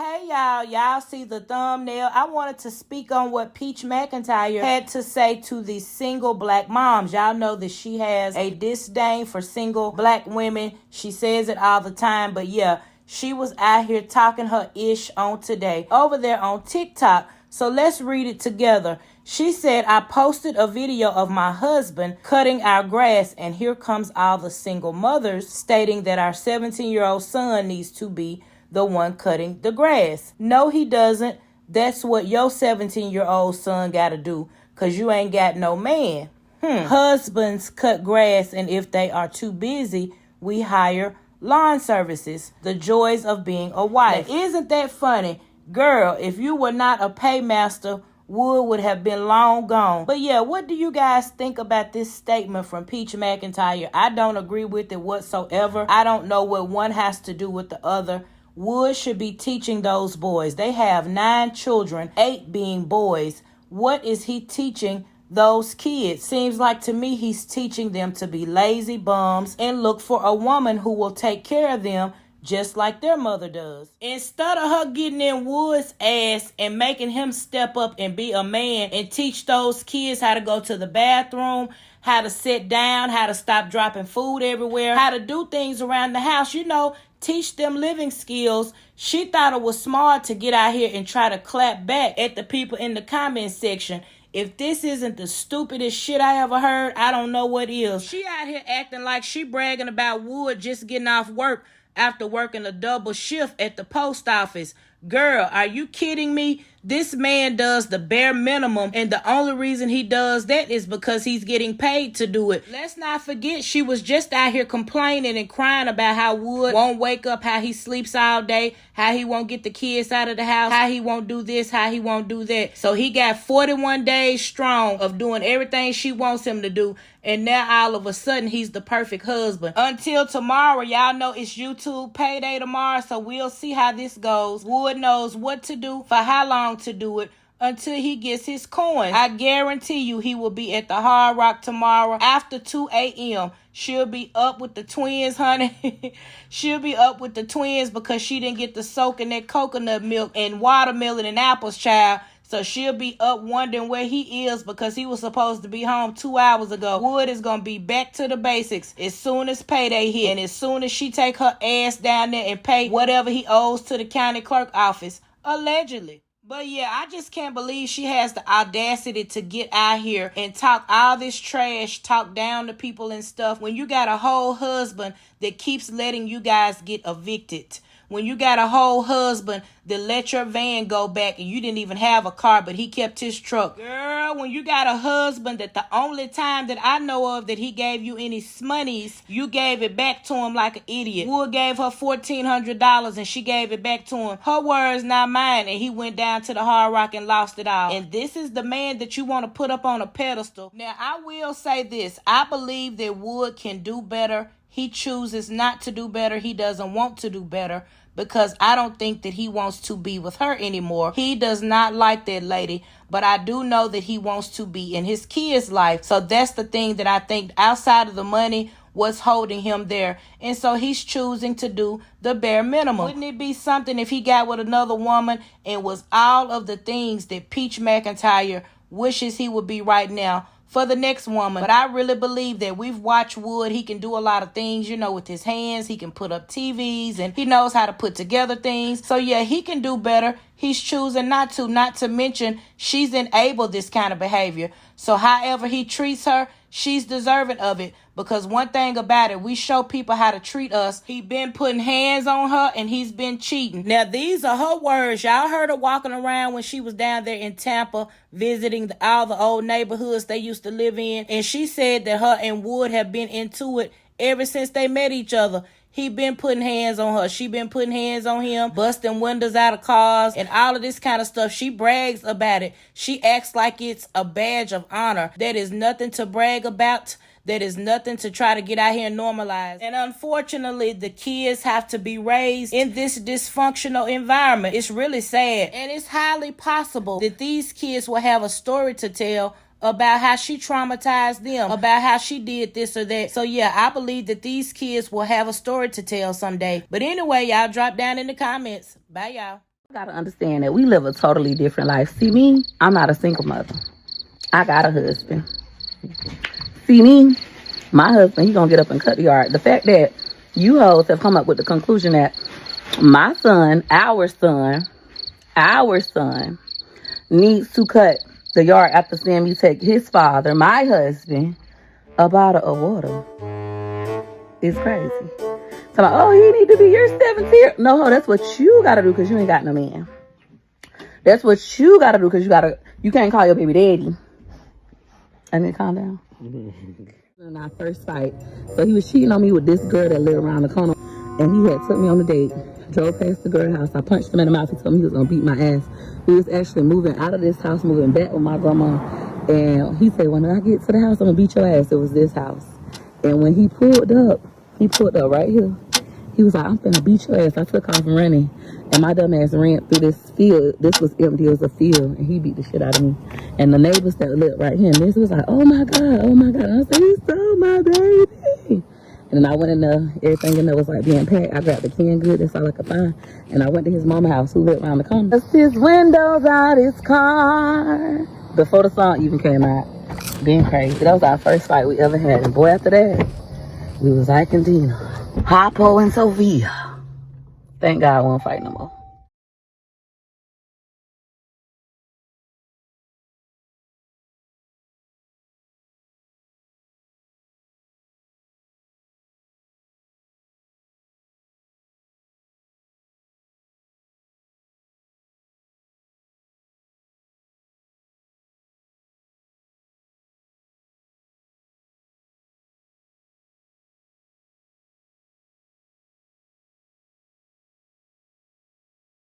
Hey y'all see the thumbnail. I wanted to speak on what Peach McIntyre had to say to the single black moms. Y'all know that she has a disdain for single black women. She says it all the time, but yeah, she was out here talking her ish on today over there on TikTok. So let's read it together. She said, I posted a video of my husband cutting our grass, and here comes all the single mothers stating that our 17-year-old son needs to be the one cutting the grass. No, he doesn't. That's what your 17-year-old son got to do, because you ain't got no man. Husbands cut grass, and if they are too busy, we hire lawn services. The joys of being a wife. Now, isn't that funny? Girl, if you were not a paymaster, wood would have been long gone. But yeah, what do you guys think about this statement from Peach McIntyre? I don't agree with it whatsoever. I don't know what one has to do with the other. Wood should be teaching those boys. They have 9 children, 8 being boys. What is he teaching those kids? Seems like to me he's teaching them to be lazy bums and look for a woman who will take care of them just like their mother does. Instead of her getting in Wood's ass and making him step up and be a man and teach those kids how to go to the bathroom, how to sit down, how to stop dropping food everywhere, how to do things around the house, teach them living skills. She thought it was smart to get out here and try to clap back at the people in the comment section. If this isn't the stupidest shit I ever heard, I don't know what is. She out here acting like she bragging about Wood just getting off work after working a double shift at the post office. Girl, are you kidding me? This man does the bare minimum, and the only reason he does that is because he's getting paid to do it. Let's not forget, she was just out here complaining and crying about how Wood won't wake up, how he sleeps all day, how he won't get the kids out of the house, how he won't do this, how he won't do that. So he got 41 days strong of doing everything she wants him to do, and now all of a sudden he's the perfect husband. Until tomorrow, y'all know it's YouTube payday tomorrow, so we'll see how this goes. Wood knows what to do, for how long to do it, until he gets his coin. I guarantee you he will be at the Hard Rock tomorrow after 2 a.m. She'll be up with the twins, honey. She'll be up with the twins because she didn't get to soak in that coconut milk and watermelon and apples, child. So she'll be up wondering where he is because he was supposed to be home 2 hours ago. Wood is going to be back to the basics as soon as payday hit. And as soon as she take her ass down there and pay whatever he owes to the county clerk office. Allegedly. But yeah, I just can't believe she has the audacity to get out here and talk all this trash, talk down to people and stuff, when you got a whole husband that keeps letting you guys get evicted. When you got a whole husband that let your van go back and you didn't even have a car, but he kept his truck. Girl, when you got a husband that the only time that I know of that he gave you any smoney's, you gave it back to him like an idiot. Wood gave her $1,400 and she gave it back to him. Her words, not mine. And he went down to the Hard Rock and lost it all. And this is the man that you want to put up on a pedestal. Now, I will say this. I believe that Wood can do better. He chooses not to do better. He doesn't want to do better, because I don't think that he wants to be with her anymore. He does not like that lady, but I do know that he wants to be in his kid's life. So that's the thing that I think, outside of the money, what's holding him there. And so he's choosing to do the bare minimum. Wouldn't it be something if he got with another woman and was all of the things that Peach McIntyre wishes he would be right now for the next woman? But I really believe that we've watched Wood. He can do a lot of things, with his hands. He can put up TVs and he knows how to put together things. So yeah, he can do better. He's choosing not to mention she's enabled this kind of behavior. So however he treats her, she's deserving of it. Because one thing about it, we show people how to treat us. He been putting hands on her and he's been cheating. Now, these are her words. Y'all heard her walking around when she was down there in Tampa visiting all the old neighborhoods they used to live in. And she said that her and Wood have been into it ever since they met each other. He been putting hands on her. She been putting hands on him, busting windows out of cars and all of this kind of stuff. She brags about it. She acts like it's a badge of honor. That is nothing to brag about. That is nothing to try to get out here and normalize. And unfortunately, the kids have to be raised in this dysfunctional environment. It's really sad. And it's highly possible that these kids will have a story to tell about how she traumatized them, about how she did this or that. So yeah, I believe that these kids will have a story to tell someday. But anyway, y'all drop down in the comments. Bye, y'all. You gotta understand that we live a totally different life. See me, I'm not a single mother. I got a husband. See me, my husband, he gonna get up and cut the yard. The fact that you hoes have come up with the conclusion that my son, our son, needs to cut the yard after seeing me take his father, my husband, a bottle of water. It's crazy. So like, oh, he need to be your 17th. No, that's what you gotta do because you ain't got no man. That's what you gotta do because you can't call your baby daddy. I need to calm down. In our first fight, so he was cheating on me with this girl that lived around the corner, and he had took me on a date. Drove past the girl house. I punched him in the mouth. He told me he was gonna beat my ass. We was actually moving out of this house, moving back with my grandma, and he said, when I get to the house, I'm gonna beat your ass. It was this house, and when he pulled up right here. He was like, I'm finna beat your ass. I took off running, and my dumb ass ran through this field. This was empty. It was a field, and he beat the shit out of me. And the neighbors that lived right here, and this was like, oh my God. And I said, he stole my baby. And then I went in there, everything in there was like being packed. I grabbed the canned good, that's all I could find. And I went to his mama house, who lived around the corner. Just his windows out his car. Before the song even came out. Being crazy. That was our first fight we ever had. And boy, after that, we was Ike and Dina. Harpo and Sophia. Thank God I won't fight no more.